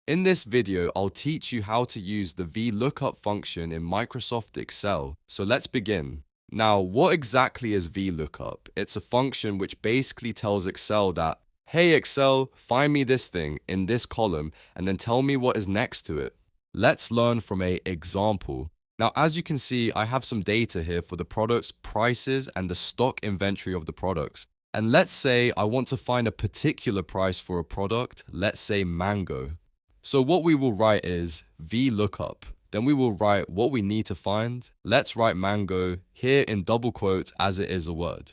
In this video, I'll teach you how to use the Vlookup function in Microsoft Excel. So let's begin. Now, what exactly is Vlookup? It's a function which basically tells Excel that, hey Excel, find me this thing in this column and then tell me what is next to it. Let's learn from an example. Now, as you can see, I have some data here for the products, prices, and the stock inventory of the products. And let's say I want to find a particular price for a product, let's say mango. So what we will write is Vlookup. Then we will write what we need to find. Let's write mango here in double quotes as it is a word.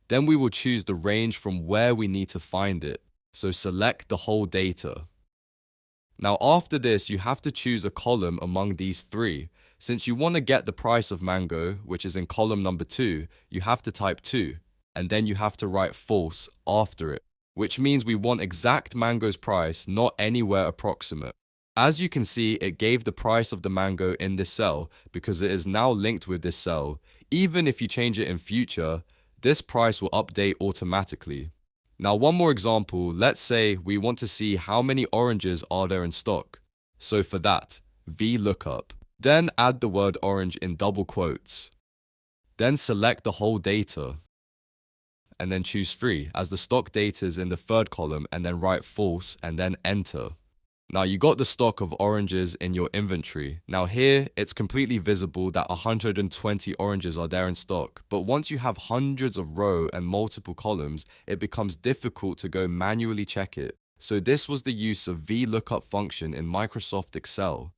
Then we will choose the range from where we need to find it. So select the whole data. Now after this, you have to choose a column among these three. Since you want to get the price of mango, which is in column number 2, you have to type 2. And then you have to write false after it, which means we want exact mango's price, not anywhere approximate. As you can see, it gave the price of the mango in this cell because it is now linked with this cell. Even if you change it in future, this price will update automatically. Now one more example, let's say we want to see how many oranges are there in stock. So for that, Vlookup. Then add the word orange in double quotes. Then select the whole data. And then choose 3 as the stock data is in the third column and then write false and then enter. Now you got the stock of oranges in your inventory. Now here it's completely visible that 120 oranges are there in stock, but once you have hundreds of row and multiple columns, it becomes difficult to go manually check it. So this was the use of Vlookup function in Microsoft Excel.